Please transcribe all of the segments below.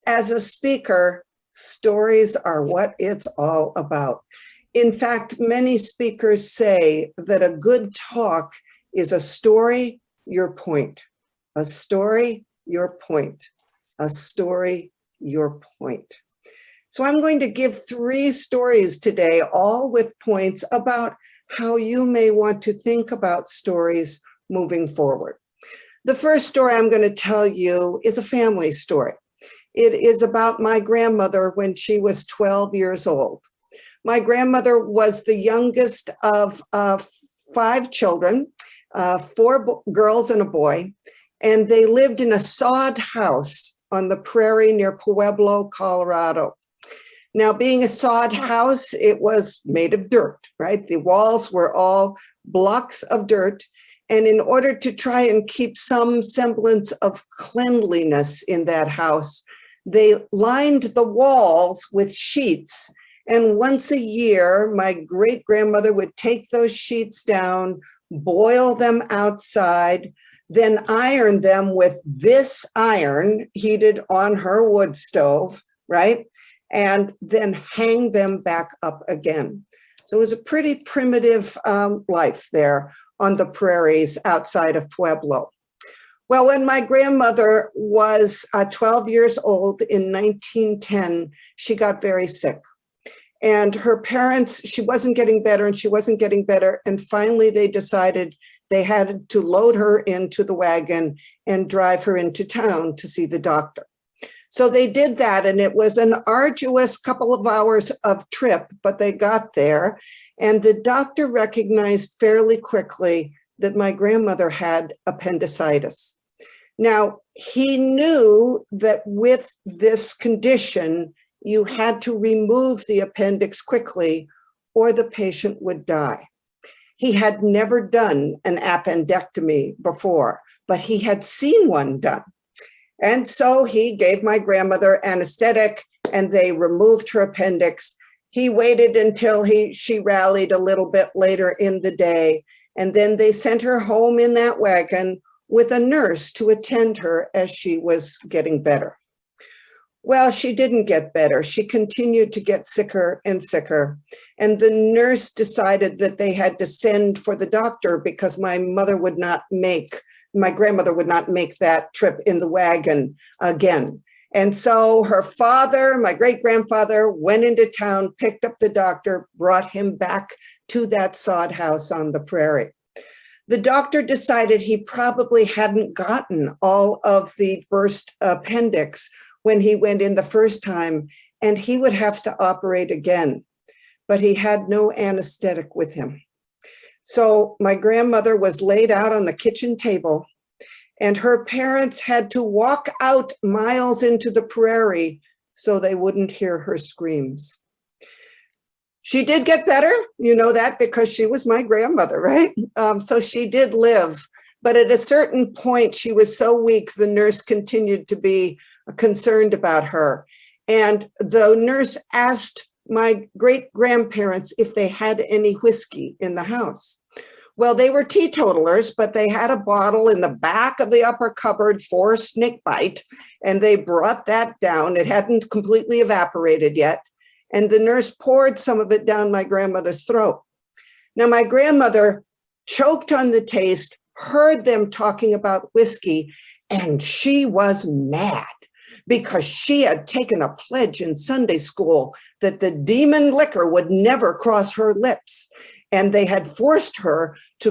as a speaker, stories are what it's all about. In fact, many speakers say that a good talk is a story, your point. A story, your point. A story, your point. So I'm going to give 3 stories today, all with points about how you may want to think about stories moving forward. The first story I'm going to tell you is a family story. It is about my grandmother when she was 12 years old. My grandmother was the youngest of 5 children, 4 girls and a boy, and they lived in a sod house on the prairie near Pueblo, Colorado. Now, being a sod house, it was made of dirt, right? The walls were all blocks of dirt. And in order to try and keep some semblance of cleanliness in that house, they lined the walls with sheets. And once a year, my great-grandmother would take those sheets down, boil them outside, then iron them with this iron heated on her wood stove, right? And then hang them back up again. So it was a pretty primitive life there on the prairies outside of Pueblo. Well, when my grandmother was 12 years old in 1910, she got very sick. And her parents, she wasn't getting better and she wasn't getting better. And finally, they decided they had to load her into the wagon and drive her into town to see the doctor. So they did that, and it was an arduous couple of hours of trip, but they got there. And the doctor recognized fairly quickly that my grandmother had appendicitis. Now, he knew that with this condition, you had to remove the appendix quickly or the patient would die. He had never done an appendectomy before, but he had seen one done. And so he gave my grandmother anesthetic and they removed her appendix. He waited until she rallied a little bit later in the day, and then they sent her home in that wagon with a nurse to attend her as she was getting better. Well, she didn't get better. She continued to get sicker and sicker. And the nurse decided that they had to send for the doctor because my grandmother would not make that trip in the wagon again. And so her father, my great-grandfather, went into town, picked up the doctor, brought him back to that sod house on the prairie. The doctor decided he probably hadn't gotten all of the burst appendix when he went in the first time, and he would have to operate again. But he had no anesthetic with him. So my grandmother was laid out on the kitchen table, and her parents had to walk out miles into the prairie so they wouldn't hear her screams. She did get better, you know that, because she was my grandmother, right? So she did live. But at a certain point, she was so weak, the nurse continued to be concerned about her. And the nurse asked my great-grandparents if they had any whiskey in the house. Well, they were teetotalers, but they had a bottle in the back of the upper cupboard for snakebite, and they brought that down. It hadn't completely evaporated yet. And the nurse poured some of it down my grandmother's throat. Now, my grandmother choked on the taste, heard them talking about whiskey, and she was mad because she had taken a pledge in Sunday school that the demon liquor would never cross her lips. And they had forced her to,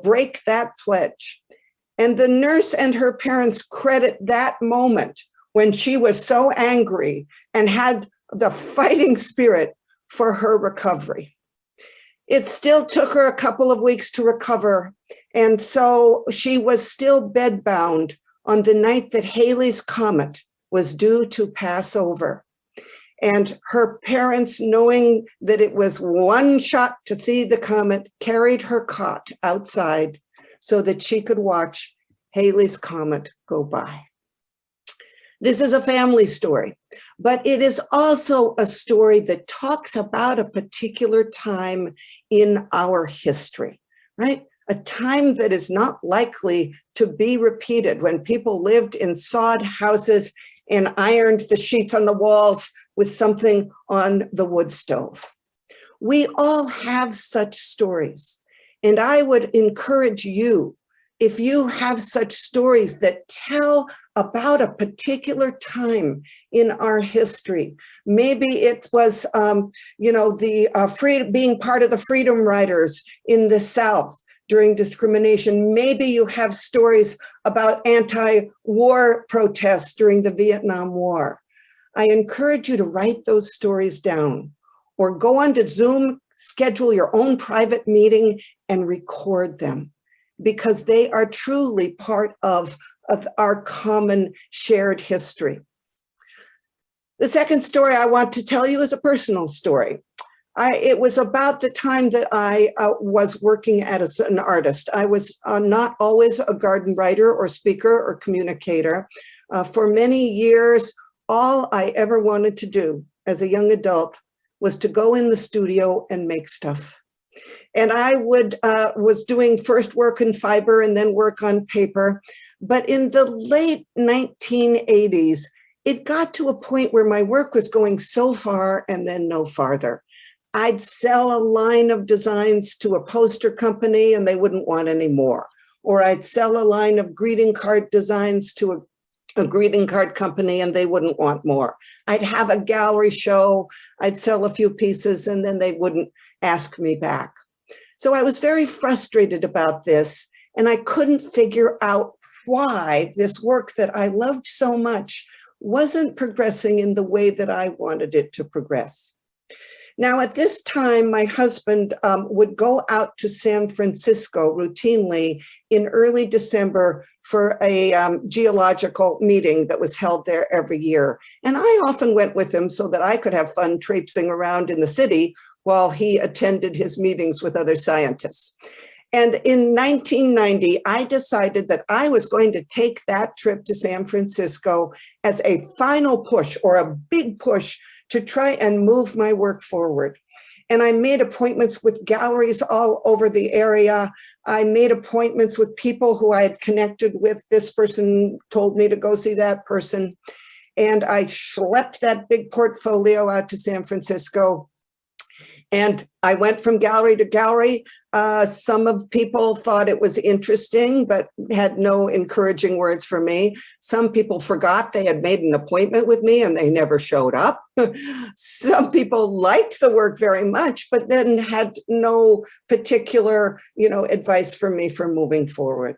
break that pledge. And the nurse and her parents credit that moment when she was so angry and had the fighting spirit for her recovery. It still took her a couple of weeks to recover. And so she was still bedbound on the night that Halley's Comet was due to pass over. And her parents, knowing that it was one shot to see the comet, carried her cot outside so that she could watch Halley's Comet go by. This is a family story, but it is also a story that talks about a particular time in our history, right? a time that is not likely to be repeated, when people lived in sod houses and ironed the sheets on the walls with something on the wood stove. We all have such stories, and I would encourage you, if you have such stories that tell about a particular time in our history, maybe it was, being part of the Freedom Riders in the South during discrimination. Maybe you have stories about anti-war protests during the Vietnam War. I encourage you to write those stories down, or go onto Zoom, schedule your own private meeting and record them, because they are truly part of our common shared history. The second story I want to tell you is a personal story. It was about the time that I was working as an artist. I was not always a garden writer or speaker or communicator. For many years, all I ever wanted to do as a young adult was to go in the studio and make stuff. And I was doing first work in fiber and then work on paper. But in the late 1980s, it got to a point where my work was going so far and then no farther. I'd sell a line of designs to a poster company and they wouldn't want any more. Or I'd sell a line of greeting card designs to a greeting card company and they wouldn't want more. I'd have a gallery show, I'd sell a few pieces and then they wouldn't ask me back. So I was very frustrated about this, and I couldn't figure out why this work that I loved so much wasn't progressing in the way that I wanted it to progress. Now, at this time, my husband would go out to San Francisco routinely in early December for a geological meeting that was held there every year. And I often went with him so that I could have fun traipsing around in the city while he attended his meetings with other scientists. And in 1990, I decided that I was going to take that trip to San Francisco as a final push, or a big push, to try and move my work forward. And I made appointments with galleries all over the area. I made appointments with people who I had connected with. This person told me to go see that person. And I schlepped that big portfolio out to San Francisco. And I went from gallery to gallery. Some of people thought it was interesting, but had no encouraging words for me. Some people forgot they had made an appointment with me and they never showed up. Some people liked the work very much, but then had no particular, advice for me for moving forward.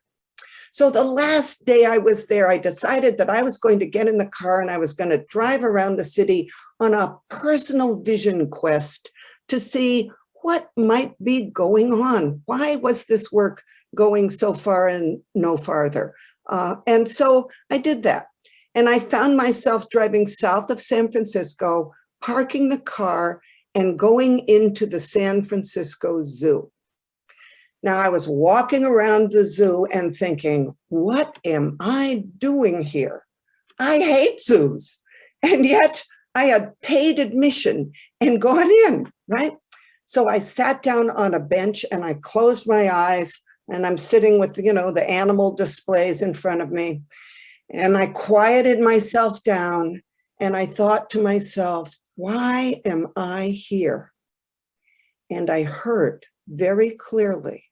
So the last day I was there, I decided that I was going to get in the car and I was going to drive around the city on a personal vision quest to see what might be going on. Why was this work going so far and no farther? And so I did that. And I found myself driving south of San Francisco, parking the car and going into the San Francisco Zoo. Now, I was walking around the zoo and thinking, what am I doing here? I hate zoos. And yet I had paid admission and gone in, right? So I sat down on a bench and I closed my eyes, and I'm sitting with, the animal displays in front of me. And I quieted myself down and I thought to myself, why am I here? And I heard very clearly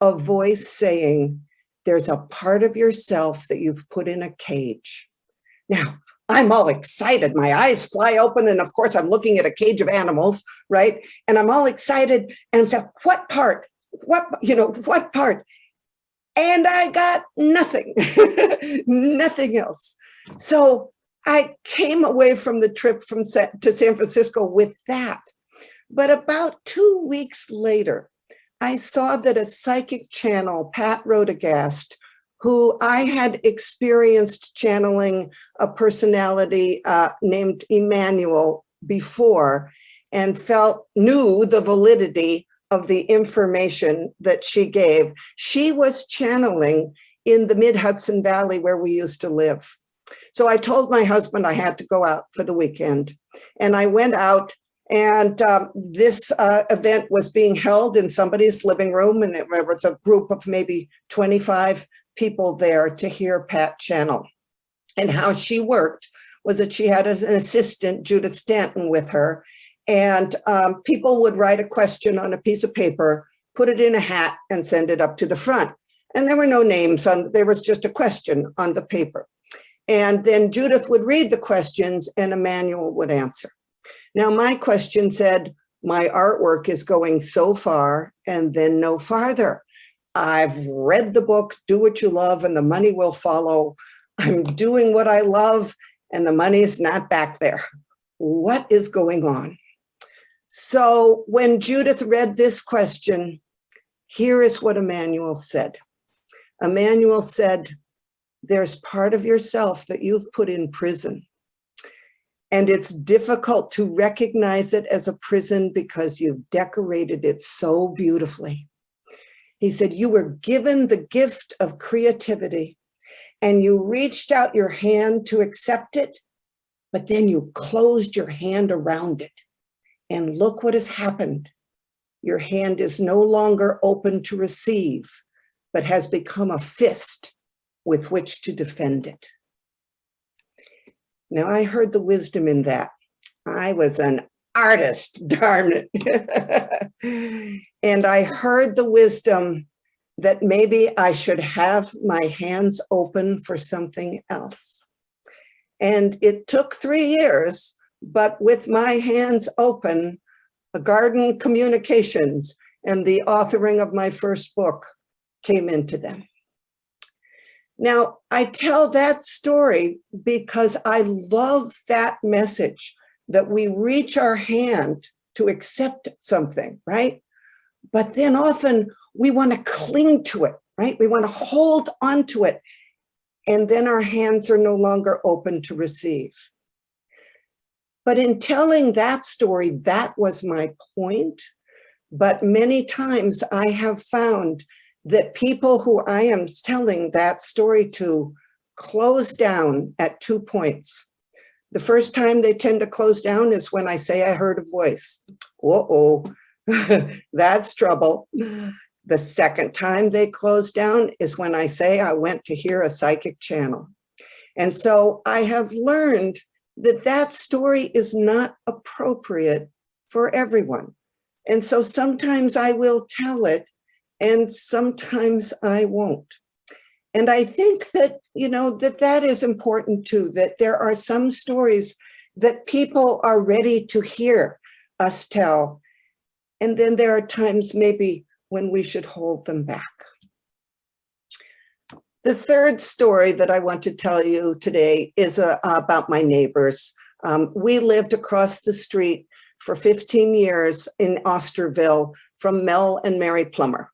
a voice saying, there's a part of yourself that you've put in a cage. Now, I'm all excited. My eyes fly open. And of course, I'm looking at a cage of animals, right? And I'm all excited. And I'm saying, what part? What part? And I got nothing, nothing else. So I came away from the trip to San Francisco with that. But about 2 weeks later, I saw that a psychic channel, Pat Rodegast, who I had experienced channeling a personality named Emmanuel before, and knew the validity of the information that she gave. She was channeling in the mid-Hudson Valley where we used to live. So I told my husband I had to go out for the weekend. And I went out And this event was being held in somebody's living room, and it was a group of maybe 25 people there to hear Pat channel. And how she worked was that she had an assistant, Judith Stanton, with her, and people would write a question on a piece of paper, put it in a hat, and send it up to the front. And there were no names on, there was just a question on the paper. And then Judith would read the questions and Emmanuel would answer. Now, my question said, my artwork is going so far and then no farther. I've read the book, Do What You Love and the Money Will Follow. I'm doing what I love and the money's not back there. What is going on? So when Judith read this question, here is what Emmanuel said. Emmanuel said, there's part of yourself that you've put in prison. And it's difficult to recognize it as a prison because you've decorated it so beautifully. He said, you were given the gift of creativity and you reached out your hand to accept it, but then you closed your hand around it. And look what has happened. Your hand is no longer open to receive, but has become a fist with which to defend it. Now, I heard the wisdom in that. I was an artist, darn it. And I heard the wisdom that maybe I should have my hands open for something else. And it took 3 years, but with my hands open, Garden Communications and the authoring of my first book came into them. Now, I tell that story because I love that message that we reach our hand to accept something, right? But then often we want to cling to it, right? We want to hold on to it. And then our hands are no longer open to receive. But in telling that story, that was my point. But many times I have found that people who I am telling that story to close down at 2 points. The first time they tend to close down is when I say I heard a voice. Uh-oh, that's trouble. The second time they close down is when I say I went to hear a psychic channel. And so I have learned that that story is not appropriate for everyone. And so sometimes I will tell it and sometimes I won't. And I think that, that is important too, that there are some stories that people are ready to hear us tell. And then there are times maybe when we should hold them back. The third story that I want to tell you today is about my neighbors. We lived across the street for 15 years in Osterville from Mel and Mary Plummer.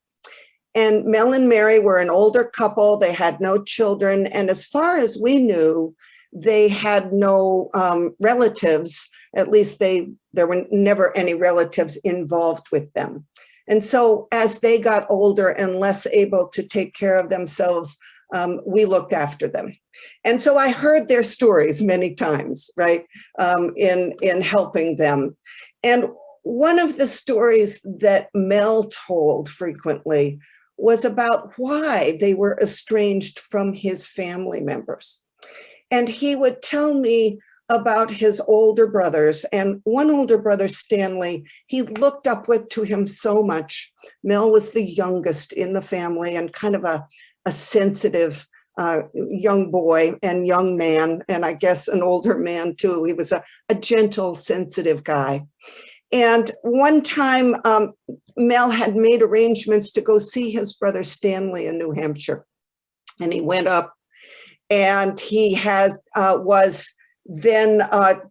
And Mel and Mary were an older couple. They had no children. And as far as we knew, they had no relatives. At least there were never any relatives involved with them. And so as they got older and less able to take care of themselves, we looked after them. And so I heard their stories many times, right, in helping them. And one of the stories that Mel told frequently was about why they were estranged from his family members. And he would tell me about his older brothers, and one older brother, Stanley, he looked up to him so much. Mel was the youngest in the family and kind of a sensitive young boy and young man, and I guess an older man too. He was a gentle, sensitive guy. And one time, Mel had made arrangements to go see his brother Stanley in New Hampshire. And he went up and he was then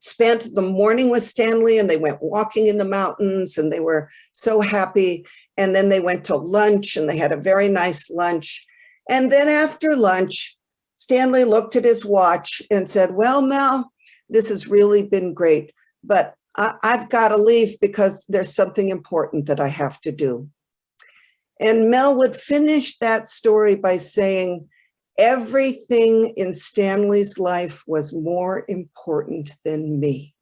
spent the morning with Stanley, and they went walking in the mountains and they were so happy. And then they went to lunch and they had a very nice lunch. And then after lunch, Stanley looked at his watch and said, well, Mel, this has really been great, but I've got to leave because there's something important that I have to do. And Mel would finish that story by saying, everything in Stanley's life was more important than me.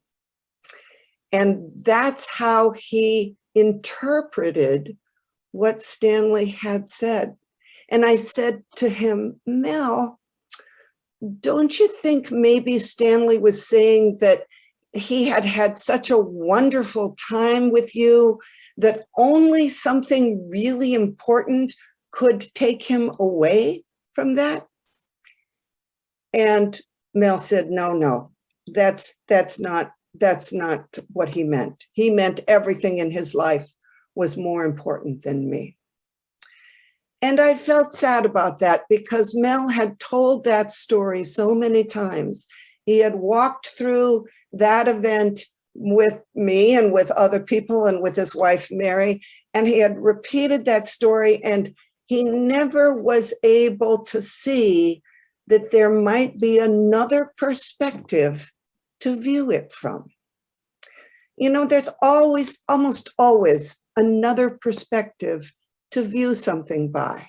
And that's how he interpreted what Stanley had said. And I said to him, Mel, don't you think maybe Stanley was saying that he had had such a wonderful time with you that only something really important could take him away from that? And Mel said, no, that's not what he meant. He meant everything in his life was more important than me. And I felt sad about that because Mel had told that story so many times. He had walked through that event with me and with other people and with his wife, Mary, and he had repeated that story, and he never was able to see that there might be another perspective to view it from. You know, there's almost always another perspective to view something by.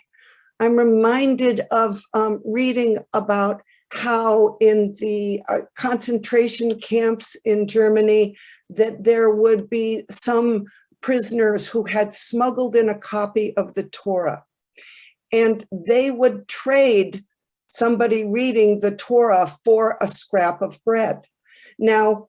I'm reminded of reading about how in the concentration camps in Germany, that there would be some prisoners who had smuggled in a copy of the Torah, and they would trade somebody reading the Torah for a scrap of bread. Now,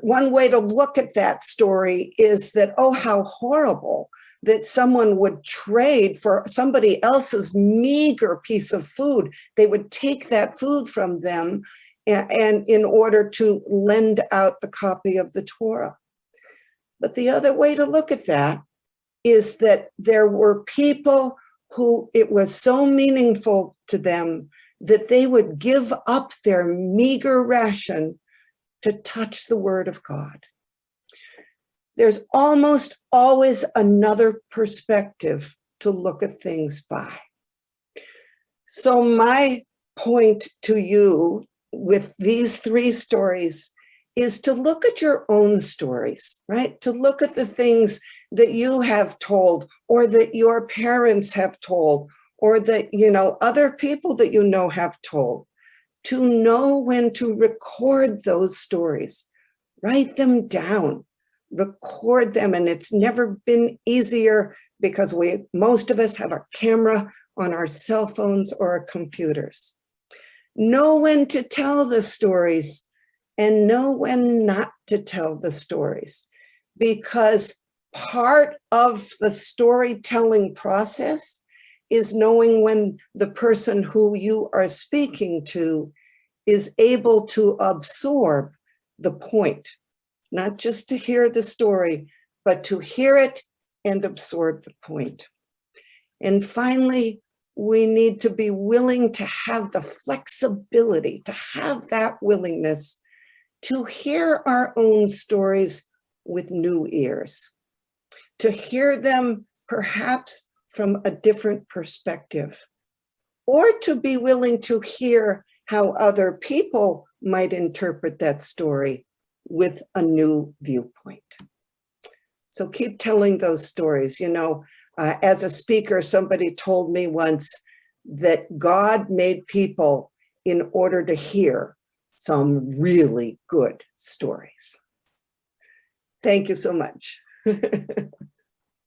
one way to look at that story is that, oh, how horrible that someone would trade for somebody else's meager piece of food. They would take that food from them and in order to lend out the copy of the Torah. But the other way to look at that is that there were people who it was so meaningful to them that they would give up their meager ration to touch the word of God. There's almost always another perspective to look at things by. So my point to you with these three stories is to look at your own stories, right? To look at the things that you have told, or that your parents have told, or that, other people that you know have told. To know when to record those stories, write them down, record them. And it's never been easier because most of us have a camera on our cell phones or our computers. Know when to tell the stories and know when not to tell the stories, because part of the storytelling process is knowing when the person who you are speaking to is able to absorb the point, not just to hear the story, but to hear it and absorb the point. And finally, we need to be willing to have the flexibility, to have that willingness to hear our own stories with new ears, to hear them perhaps from a different perspective, or to be willing to hear how other people might interpret that story with a new viewpoint. So keep telling those stories. As a speaker, somebody told me once that God made people in order to hear some really good stories. Thank you so much.